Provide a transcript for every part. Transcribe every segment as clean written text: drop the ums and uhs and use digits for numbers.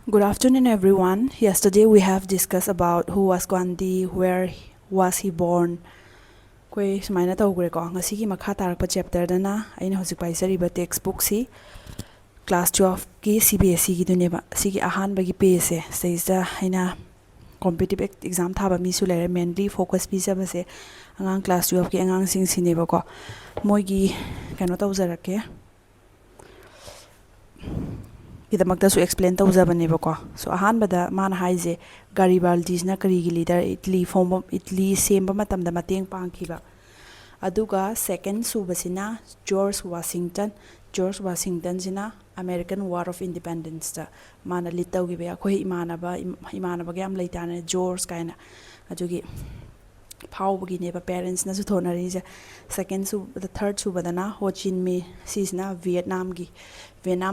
Good afternoon, everyone. Yesterday we have discussed about who was Gandhi, where was he born. Koi sumaina tawgre ko ngasi gi makha tarakpa chapter dana aina hojik paisariba textbook si class 12 ki CBSE gi duneba sigi ahan bagi page seisa aina competitive exam thaba mi su lere mainly focus pi jaba se angang class 12 ki angang sing sineba ko moi gi kano tawjarake idamagdasu explain tawjabaneba ko so ahan bada man haije Garibaldi na karigi leader Italy semba matamda mateng pangkiba aduga second subasina George Washington sina American War of Independence ta mana litawgi be akoi imanaba gam leitana George kaina adugi phawbagi neba parents na su thonari je the third subadana Ho Chi Minh sisna Vietnam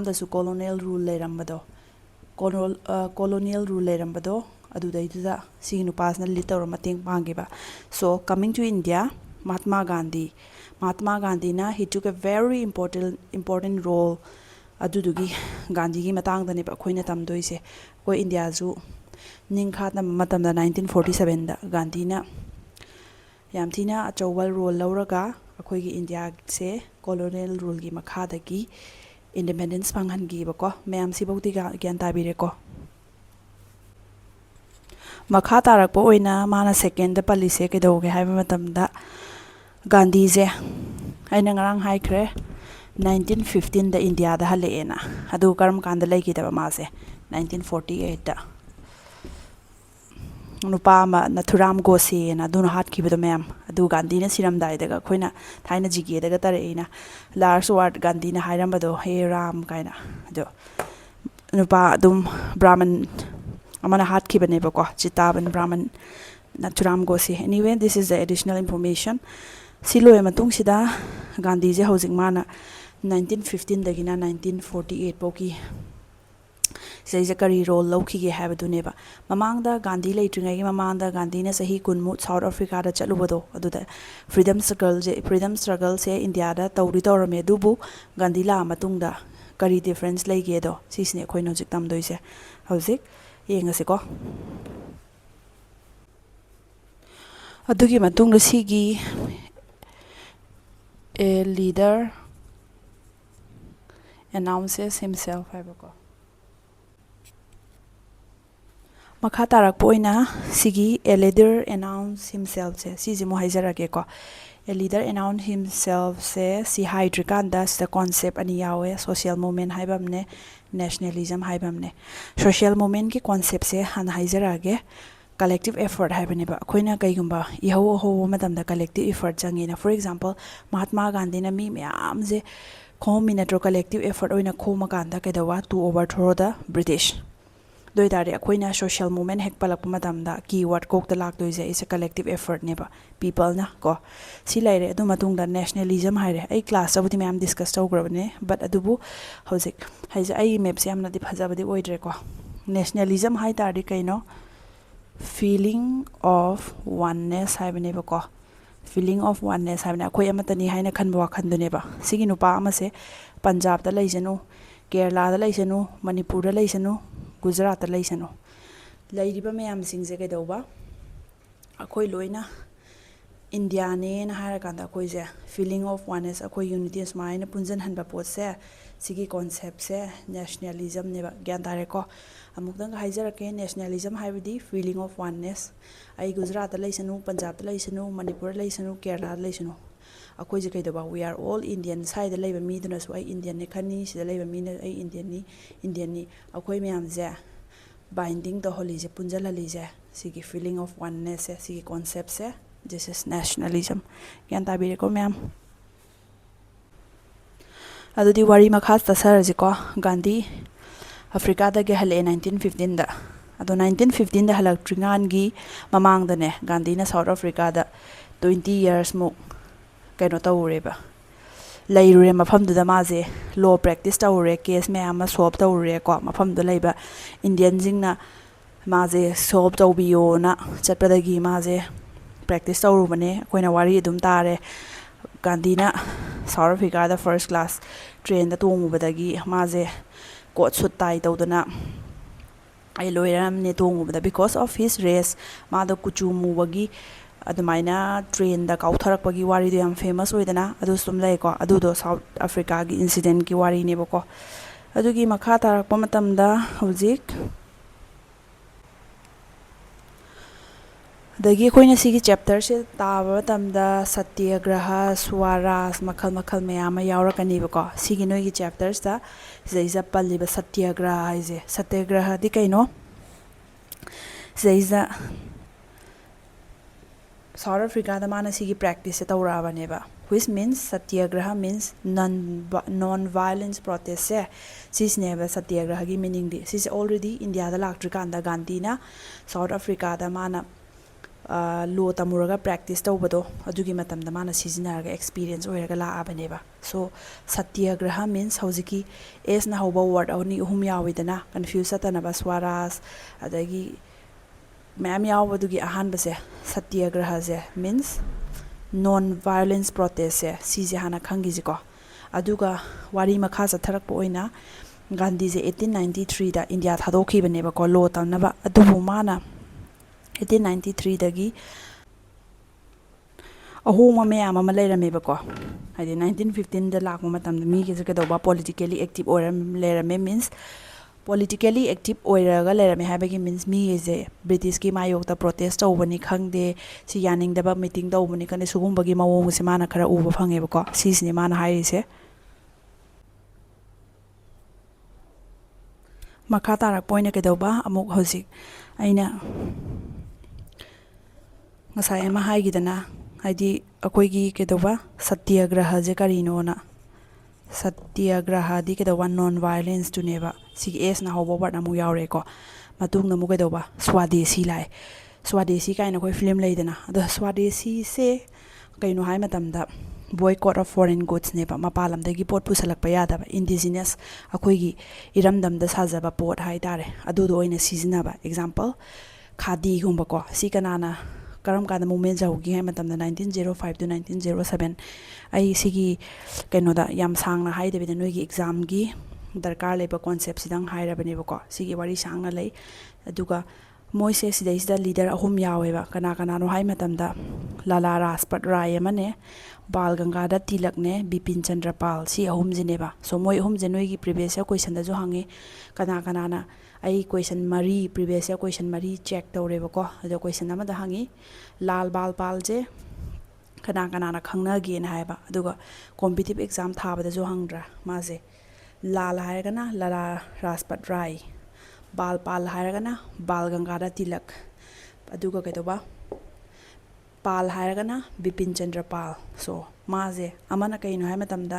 da su colonial rule leirambado colonial rule leirambado adudaiduda siginu pasna litawra mateng pangiba. So coming to India, Mahatma Gandhi na he took a very important role adudugi Gandhi gi matang da ne ba khoina tamdoise ko India zu ningkhat na matam da 1947 da Gandhi na yamthina achowal role lauraga akhoi gi India se colonial rule gi makha da gi independence panghan gi ba ko mayam sibauti ga gyan tabire ko makha tarak po oina mana second da policy ke doge haiba matam da Gandhi je aina ngarang haikre 1915 da India da haleena adu karam kanda legi da ma se 1948 da nupa ma Nathuram Gose na dun hat kibado ma'am adu Gandhi na siram dai daga khoina thaina jige daga tareina last word Gandhi na hairambado he ram kaina ado nupa dum Brahman amana hat kibane ba ko Chitaban Brahman Nathuram Gose. Anyway, this is the additional information silo e matung sida Gandhi je housing mana 1915 dagina 1948 poki seisa kari role laukhige habaduneba mamangda Gandhi leitringai gi mamangda Gandhi na sahi kunmu South Africa da chalubado aduda freedom struggle se India da tawri tawrame dubu Gandhi la matungda kari difference leige do sisne khoino jik tamdoise hojik yengase ko adugi matungda sigi a leader announces himself habako makha tarak poina sigi a leader announce himself se siji mo haijarake ko a leader announce himself se si hydrikanda the concept ani yawe social movement haibamne nationalism haibamne social movement ki concept se han haijarage collective effort haibane ba khoina kaigumba iho ho madamda collective effort jangina for example Mahatma Gandhi na mi myam je combinatory collective effort oina khoma kanda kedawa to overthrow the British doidare akoina social movement hek palak matamda keyword kok ta lak doise is a collective effort neba people na ko silaire adu matung da nationalism haire ai class abudi ma'am discuss tawgrabne but adubu hojik haija ai map se amna di phajabadi oidre ko nationalism hai tari kaino feeling of oneness haibane ba ko feeling of oneness haibane akoi amatani haina khanba wakhandune ba sigi nupa amase Punjab da leijanu Kerala da leijanu Manipur da leijanu Gujarat da leisano lairiba mayam singje ke doba akoi loina India ne na hara kanda koi je feeling of oneness akoi unity smaina punjan hanba pot se sigi concept se nationalism ne gyan dare ko amukdang haijara ke nationalism haibidi feeling of oneness ai Gujarat da leisano Punjab da leisano Manipur da leisano Kerala da leisano akoi je kai doba we are all Indian side leiba mi duna so ai Indian ne khani sida leiba mi na ai Indian ni akoi myam je binding the holy je punjala li je sigi feeling of oneness se sigi concept se this is nationalism yan tabire ko myam adudi wari makha tasar je ko Gandhi Africa da ge hale 1915 da ado 1915 da halak tringan gi mamang da ne Gandhi na South Africa da 20 years mo kaino tawreba leirure mafam da maje law practice tawre case me ama solve tawre ko mafam da leiba Indian jingna maje solve tawbiyo na chatpadagi maje practice tawrubane koina wari dum tare Gandhi na South Africa da first class train da tongubadagi maje coat suit tai tawduna ꯑꯩ ꯂꯣꯏꯔꯝꯅꯦ ꯇꯣꯡꯉꯨꯕꯗ because of hiss race ꯃꯥꯗꯣ ꯀꯨꯆꯨ ꯃꯨꯕꯒꯤ ꯑꯗꯨꯃꯥꯏꯅ ꯇ꯭ꯔꯦꯟꯗ ꯀꯥꯎꯊꯔꯛꯄꯒꯤ ꯋꯥꯔꯤꯗꯣ ꯌꯥꯝ famous ꯑꯣꯏꯗꯅ ꯑꯗꯨꯁꯨ ꯑꯗꯨꯝ ꯂꯩꯀꯣ ꯑꯗꯨꯗꯣ ꯁꯥꯎꯠ ꯑꯐ꯭ꯔꯤꯀꯥꯒꯤ ꯏꯟꯁꯤꯗꯦꯟꯠꯀꯤ ꯋꯥꯔꯤꯅꯦꯕꯀꯣ ꯑꯗꯨꯒꯤ ꯃꯈꯥ ꯇꯥꯔꯛꯄ ꯃꯇꯝꯗ ꯍꯧꯖꯤꯛ ꯑꯗꯒꯤ ꯑꯩꯈꯣꯏꯅ ꯁꯤꯒꯤ ꯆꯦꯞꯇꯔꯁꯦ ꯇꯥꯕ ꯃꯇꯝꯗ ꯁꯇ꯭ꯌꯒ꯭ꯔꯍ ꯁ꯭ꯋꯥꯔꯥꯖ ꯃꯈꯜ ꯃꯈꯜ ꯃꯌꯥꯝ ꯑꯃ ꯌꯥꯎꯔꯛꯀꯅꯤꯕꯀꯣ ꯁꯤꯒꯤ ꯅꯣꯏꯒꯤ ꯆꯦꯞꯇꯔꯁꯤꯗ ꯁꯤꯗꯩꯁꯤꯗ ꯄꯜꯂꯤꯕ ꯁꯇ꯭ꯌꯒ꯭ꯔꯍ ꯍꯥꯏꯁꯦ ꯁꯇ꯭ꯌꯒ꯭ꯔꯍꯗꯤ ꯀꯩꯅꯣ ꯁꯤꯗꯩꯁꯤꯗ ꯁꯥꯎꯠ ꯑꯐ꯭ꯔꯤꯀꯥꯗ ꯃꯥꯅ ꯁꯤꯒꯤ ꯄ꯭ꯔꯦꯛꯇꯤꯁꯁꯦ ꯇꯧꯔꯛꯑꯕꯅꯦꯕ ꯋꯤꯁ ꯃꯤꯟꯁ ꯁꯇ꯭ꯌꯒ꯭ꯔꯍ ꯃꯤꯟꯁ ꯅꯣꯟ ꯚꯥꯏꯂꯦꯟꯁ ꯄ꯭ꯔꯣꯇꯦꯁꯁꯦ ꯁꯤꯁꯤꯅꯦꯕ ꯁꯇ꯭ꯌꯒ꯭ꯔꯍꯒꯤ ꯃꯤꯅꯤꯡꯗꯤ ꯁꯤꯁꯦ ꯑꯣꯜꯔꯦꯗꯤ ꯏꯟꯗꯤꯌꯥꯗ ꯂꯥꯛꯇ꯭ꯔꯤꯀꯥꯟꯗ ꯒꯥꯟꯙꯤꯅ ꯁꯥꯎꯠ ꯑꯐ꯭ꯔꯤꯀꯥꯗ ꯃꯥꯅ ꯂꯣ ꯇꯝꯃꯨꯔꯒ ꯄ꯭ꯔꯦꯛꯇꯤꯁ ꯇꯧꯕꯗꯣ ꯑꯗꯨꯒꯤ ꯃꯇꯝꯗ ꯃꯥꯅ ꯁꯤꯖꯤꯟꯅꯔꯒ ꯑꯦꯛꯁꯄꯤꯔꯤꯌꯦꯟꯁ ꯑꯣꯏꯔꯒ ꯂꯥꯛꯑꯕꯅꯦꯕ ꯁꯣ ꯁꯇ꯭ꯌꯒ꯭ꯔꯍ ꯃꯤꯟꯁ ꯍꯧꯖꯤꯛꯀꯤ ꯑꯦꯁꯅ ꯍꯧꯕ ꯋꯥꯔꯗ ꯑꯅꯤ ꯑꯍꯨꯝ ꯌꯥꯎꯋꯤꯗꯅ ꯀꯟꯐ꯭ꯌꯨꯁ ꯆꯠꯇꯅꯕ ꯁ꯭ꯋꯥꯔꯥꯖ ꯑꯗꯒꯤ ꯃꯌꯥꯝ ꯌꯥꯎꯕꯗꯨꯒꯤ ꯑꯍꯥꯟꯕꯁꯦ ꯁꯇ꯭ꯌꯒ꯭ꯔꯍꯁꯦ ꯃꯤꯟꯁ ꯅꯣꯟ ꯚꯥꯏꯂꯦꯟꯁ ꯄ꯭ꯔꯣꯇꯦꯁꯁꯦ ꯁꯤꯁꯦ ꯍꯥꯟꯅ ꯈꯪꯈꯤꯁꯤꯀꯣ ꯑꯗꯨꯒ ꯋꯥꯔꯤ ꯃꯈꯥ ꯆꯠꯊꯔꯛꯄ ꯑꯣꯏꯅ ꯒꯥꯟꯙꯤꯁꯦ 1893ꯗ ꯏꯟꯗꯤꯌꯥ ꯊꯥꯗꯣꯛꯈꯤꯕꯅꯦꯕꯀꯣ ꯂꯣ ꯇꯝꯅꯕ ꯑꯗꯨꯕꯨ ꯃꯥꯅ 1893ꯗꯒꯤ ꯑꯍꯣꯡꯕ ꯃꯌꯥꯝ ꯑꯃ ꯂꯩꯔꯝꯃꯦꯕꯀꯣ ꯍꯥꯏꯗꯤ 1915ꯗ ꯂꯥꯛꯄ ꯃꯇꯝꯗ ꯃꯤꯒꯤꯁꯦ ꯀꯩꯗꯧꯕ ꯄꯣꯂꯤꯇꯤꯀꯦꯂꯤ ꯑꯦꯛꯇꯤꯞ ꯑꯣꯏꯔ ꯂꯩꯔꯝꯃꯦ ꯃꯤꯟꯁ ꯄꯣꯂꯤꯇꯤꯀꯦꯂꯤ ꯑꯦꯛꯇꯤꯞ ꯑꯣꯏꯔꯒ ꯂꯩꯔꯝꯃꯦ ꯍꯥꯏꯕꯒꯤ ꯃꯤꯟꯁ ꯃꯤꯒꯩꯁꯦ ꯕ꯭ꯔꯤꯇꯤꯁꯀꯤ ꯃꯥꯌꯣꯛꯇ ꯄ꯭ꯔꯣꯇꯦꯁ ꯇꯧꯕꯅꯤ ꯈꯪꯗꯦ ꯁꯤ ꯌꯥꯅꯤꯡꯗꯕ ꯃꯤꯇꯤꯡ ꯇꯧꯕꯅꯤ ꯈꯪꯗꯦ ꯁꯤꯒꯨꯝꯕꯒꯤ ꯃꯑꯣꯡꯁꯦ ꯃꯥꯅ ꯈꯔ ꯎꯕ ꯐꯪꯉꯦꯕꯀꯣ ꯁꯤꯁꯤꯅꯦ ꯃꯥꯅ ꯍꯥꯏꯔꯤꯁꯦ ꯃꯈꯥ ꯇꯥꯔꯛꯄ ꯑꯣꯏꯅ ꯀꯩꯗꯧꯕ ꯑꯃꯨꯛ ꯍꯧꯖꯤꯛ ꯑꯩꯅ ꯉꯁꯥꯏ ꯑꯃ ꯍꯥꯏꯈꯤꯗꯅ ꯍꯥꯏꯗꯤ ꯑꯩꯈꯣꯏꯒꯤ ꯀꯩꯗꯧꯕ ꯁꯇ꯭ꯌꯒ꯭ꯔꯍꯁꯦ ꯀꯔꯤꯅꯣꯅ ꯁꯇ꯭ꯌꯒ꯭ꯔꯍꯗꯤ ꯀꯩꯗꯧꯕ ꯅꯣꯟ ꯚꯥꯏꯂꯦꯟꯁꯇꯨꯅꯦꯕ ꯁꯤꯒꯤ ꯑꯦꯁꯅ ꯍꯧꯕ ꯋꯥꯔꯗ ꯑꯃꯨꯛ ꯌꯥꯎꯔꯦꯀꯣ ꯃꯇꯨꯡꯗ ꯑꯃꯨꯛ ꯀꯩꯗꯧꯕ ꯁ꯭ꯋꯥꯗꯦꯁꯤ ꯂꯥꯛꯑꯦ ꯁ꯭ꯋꯥꯗꯦꯁꯤ ꯀꯥꯏꯅ ꯑꯩꯈꯣꯏ ꯐꯤꯂꯝ ꯂꯩꯗꯅ ꯑꯗꯣ ꯁ꯭ꯋꯥꯗꯦꯁꯤꯁꯦ ꯀꯩꯅꯣ ꯍꯥꯏ ꯃꯇꯝꯗ ꯕꯣꯏꯀꯣꯠ ꯑꯣꯐ ꯐꯣꯔꯦꯟ ꯒꯨꯗꯁꯅꯦꯕ ꯃꯄꯥꯟ ꯂꯝꯗꯒꯤ ꯄꯣꯠ ꯄꯨꯁꯜꯂꯛꯄ ꯌꯥꯗꯕ ꯏꯟꯗꯤꯖꯤꯅꯁ ꯑꯩꯈꯣꯏꯒꯤ ꯏꯔꯝꯗꯝꯗ ꯁꯥꯖꯕ ꯄꯣꯠ ꯍꯥꯏꯇꯥꯔꯦ ꯑꯗꯨꯗꯣ ꯑꯣꯏꯅ ꯁꯤꯖꯤꯟꯅꯕ ꯑꯦꯛꯖꯥꯝꯄꯜ ꯈꯥꯗꯤꯒꯨꯝꯕꯀꯣ ꯁꯤ ꯀꯅꯥꯅ ꯀꯔꯝ ꯀꯥꯟꯗ ꯃꯨꯞꯃꯦꯟ ꯍꯧꯈꯤ ꯍꯥꯏ ꯃꯇꯝꯗ 1905 to 1907 ꯑꯩ ꯁꯤꯒꯤ ꯀꯩꯅꯣꯗ ꯌꯥꯝ ꯁꯥꯡꯅ ꯍꯥꯏꯗꯕꯤꯗ ꯅꯣꯏꯒꯤ ꯑꯦꯛꯖꯥꯝꯒꯤ ꯗꯔꯀꯥꯔ ꯂꯩꯕ ꯀꯣꯟꯁꯦꯞꯁꯤꯗꯪ ꯍꯥꯏꯔꯕꯅꯦꯕꯀꯣ ꯁꯤꯒꯤ ꯋꯥꯔꯤ ꯁꯥꯡꯅ ꯂꯩ ꯑꯗꯨꯒ ꯃꯣꯏꯁꯦ ꯁꯤꯗꯩꯁꯤꯗ ꯂꯤꯗꯔ ꯑꯍꯨꯝ ꯌꯥꯎꯋꯦꯕ ꯀꯅꯥ ꯀꯅꯥꯅꯣ ꯍꯥꯏ ꯃꯇꯝꯗ ꯂꯥꯂꯥ ꯔꯥꯖꯄꯠ ꯔꯥꯏ ꯑꯃꯅꯦ ꯕꯥꯜ ꯒꯪꯒꯥꯙꯔ ꯇꯤꯂꯛꯅꯦ ꯕꯤꯄꯤꯟ ꯆꯟꯗ꯭ꯔ ꯄꯥꯜ ꯁꯤ ꯑꯍꯨꯝꯁꯤꯅꯦꯕ ꯁꯣ ꯃꯣꯏ ꯑꯍꯨꯝꯁꯦ ꯅꯣꯏꯒꯤ ꯄ꯭ꯔꯤꯚꯤꯌꯁ ꯏꯌꯔ ꯀꯣꯏꯁꯟꯗꯁꯨ ꯍꯪꯉꯤ ꯀꯅꯥ ꯀꯅꯥꯅ ꯑꯩ ꯀꯣꯏꯁꯟ ꯃꯔꯤ ꯄ꯭ꯔꯤꯚꯤꯌꯁ ꯏꯌꯔ ꯀꯣꯏꯁꯟ ꯃꯔꯤ ꯆꯦꯛ ꯇꯧꯔꯦꯕꯀꯣ ꯑꯗꯣ ꯀꯣꯏꯁꯟ ꯑꯃꯗ ꯍꯪꯉꯤ ꯂꯥꯜ ꯕꯥꯜ ꯄꯥꯜꯁꯦ ꯀꯅꯥ ꯀꯅꯥꯅ ꯈꯪꯅꯒꯦꯅ ꯍꯥꯏꯕ ꯑꯗꯨꯒ ꯀꯣꯝꯄꯤꯇꯤꯞ ꯑꯦꯛꯖꯥꯝ ꯊꯥꯕꯗꯁꯨ ꯍꯪꯗ꯭ꯔꯥ ꯃꯥꯁꯦ ꯂꯥꯜ ꯍꯥꯏꯔꯒꯅ ꯂꯥꯂꯥ ꯔꯥꯖꯄꯠ ꯔꯥꯏ ꯕꯥꯜ ꯄꯥꯜ ꯍꯥꯏꯔꯒꯅ ꯕꯥꯜ ꯒꯪꯒꯥꯙꯔ ꯇꯤꯂꯛ ꯑꯗꯨꯒ ꯀꯩꯗꯧꯕ ꯄꯥꯜ ꯍꯥꯏꯔꯒꯅ ꯕꯤꯄꯤꯟ ꯆꯟꯗ꯭ꯔ ꯄꯥꯜ ꯁꯣ ꯃꯥꯁꯦ ꯑꯃꯅ ꯀꯩꯅꯣ ꯍꯥꯏ ꯃꯇꯝꯗ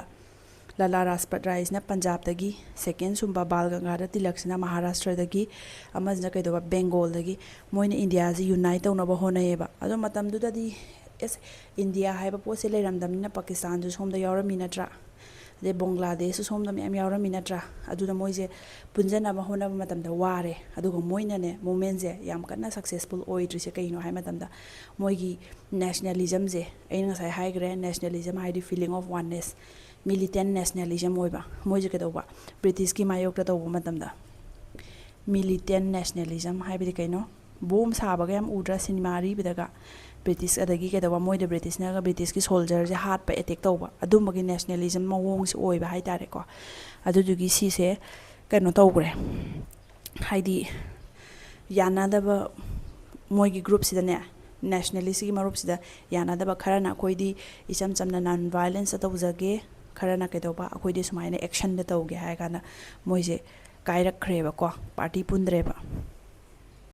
ꯂꯥꯂꯥ ꯔꯥꯖꯄꯠ ꯔꯥꯏꯁꯤꯅ ꯄꯟꯖꯥꯕꯇꯒꯤ ꯁꯦꯀꯦꯟ ꯁꯨꯝꯕ ꯕꯥꯜ ꯒꯪꯒꯥꯙꯔ ꯇꯤꯂꯛꯁꯤꯅ ꯃꯍꯥꯔꯥꯁꯇ꯭ꯔꯗꯒꯤ ꯑꯃꯁꯤꯅ ꯀꯩꯗꯧꯕ ꯕꯦꯡꯒꯣꯜꯗꯒꯤ ꯃꯣꯏꯅ ꯏꯟꯗꯤꯌꯥꯁꯤ ꯌꯨꯅꯥꯏꯠ ꯇꯧꯅꯕ ꯍꯣꯠꯅꯩꯌꯦꯕ ꯑꯗꯣ ꯃꯇꯝꯗꯨꯗꯗꯤ ꯑꯦꯁ ꯏꯟꯗꯤꯌꯥ ꯍꯥꯏꯕ ꯄꯣꯠꯁꯦ ꯂꯩꯔꯝꯗꯕꯅꯤꯅ ꯄꯥꯀꯤꯁꯇꯥꯟꯁꯨ ꯁꯣꯝꯗ ꯌꯥꯎꯔꯝꯃꯤ ꯅꯠꯇ꯭ꯔꯥ ꯑꯗꯩ ꯕꯪꯒ꯭ꯂꯥꯗꯦꯁꯁꯨ ꯁꯣꯝꯗ ꯃꯌꯥꯝ ꯌꯥꯎꯔꯝꯃꯤ ꯅꯠꯇ꯭ꯔꯥ ꯑꯗꯨꯗ ꯃꯣꯏꯁꯦ ꯄꯨꯟꯖꯟꯅꯕ ꯍꯣꯠꯅꯕ ꯃꯇꯝꯗ ꯋꯥꯔꯦ ꯑꯗꯨꯒ ꯃꯣꯏꯅꯅꯦ ꯃꯨꯞꯃꯦꯟꯁꯦ ꯌꯥꯝ ꯀꯟꯅ ꯁꯛꯁꯦꯁꯐꯨꯜ ꯑꯣꯏꯗ꯭ꯔꯤꯁꯦ ꯀꯩꯅꯣ ꯍꯥꯏ ꯃꯇꯝꯗ ꯃꯣꯏꯒꯤ ꯅꯦꯁꯅꯦꯂꯤꯖꯝꯁꯦ ꯑꯩꯅ ꯉꯁꯥꯏ ꯍꯥꯏꯈ꯭ꯔꯦ ꯅꯦꯁꯅꯦꯂꯤꯖꯝ ꯍꯥꯏꯗꯤ ꯐꯤꯂꯤꯡ ꯑꯣꯐ ꯋꯥꯟꯅꯦꯁ ꯃꯤꯂꯤꯇꯦꯟ ꯅꯦꯁꯅꯦꯂꯤꯖꯝ ꯑꯣꯏꯕ ꯃꯣꯏꯁꯦ ꯀꯩꯗꯧꯕ ꯕ꯭ꯔꯤꯇꯤꯁꯀꯤ ꯃꯥꯌꯣꯛꯇ ꯇꯧꯕ ꯃꯇꯝꯗ ꯃꯤꯂꯤꯇꯦꯟ ꯅꯦꯁꯅꯦꯂꯤꯖꯝ ꯍꯥꯏꯕꯗꯤ ꯀꯩꯅꯣ ꯕꯣꯝ ꯁꯥꯕꯒ ꯌꯥꯝ ꯎꯗ꯭ꯔꯥ ꯁꯤꯅꯦꯃꯥ ꯑꯔꯤꯕꯗꯒ ꯕ꯭ꯔꯤꯇꯤꯁ ꯑꯗꯒꯤ ꯀꯩꯗꯧꯕ ꯃꯣꯏꯗ ꯕ꯭ꯔꯤꯇꯤꯁꯅꯒ ꯕ꯭ꯔꯤꯇꯤꯁꯀꯤ ꯁꯣꯜꯖꯔꯁꯦ ꯍꯥꯠꯄ ꯑꯦꯇꯦꯛ ꯇꯧꯕ ꯑꯗꯨꯝꯕꯒꯤ ꯅꯦꯁꯅꯦꯂꯤꯖꯝ ꯃꯑꯣꯡꯁꯦ ꯑꯣꯏꯕ ꯍꯥꯏꯇꯥꯔꯦꯀꯣ ꯑꯗꯨꯗꯨꯒꯤ ꯁꯤꯁꯦ ꯀꯩꯅꯣ ꯇꯧꯈ꯭ꯔꯦ ꯍꯥꯏꯗꯤ ꯌꯥꯅꯗꯕ ꯃꯣꯏꯒꯤ ꯒ꯭ꯔꯨꯞꯁꯤꯗꯅꯦ ꯅꯦꯁꯅꯦꯂꯤꯁꯀꯤ ꯃꯔꯨꯞꯁꯤꯗ ꯌꯥꯅꯗꯕ ꯈꯔꯅ ꯑꯩꯈꯣꯏꯗꯤ ꯏꯆꯝ ꯆꯝꯅ ꯅꯟ ꯚꯥꯏꯂꯦꯟꯁꯇ ꯇꯧꯖꯒꯦ ꯈꯔꯅ ꯀꯩꯗꯧꯕ ꯑꯩꯈꯣꯏꯗꯤ ꯁꯨꯃꯥꯏꯅ ꯑꯦꯛꯁꯟꯗ ꯇꯧꯒꯦ ꯍꯥꯏꯔ ꯀꯥꯟꯗ ꯃꯣꯏꯁꯦ ꯀꯥꯏꯔꯛꯈ꯭ꯔꯦꯕꯀꯣ ꯄꯥꯔꯇꯤ ꯄꯨꯟꯗ꯭ꯔꯦꯕ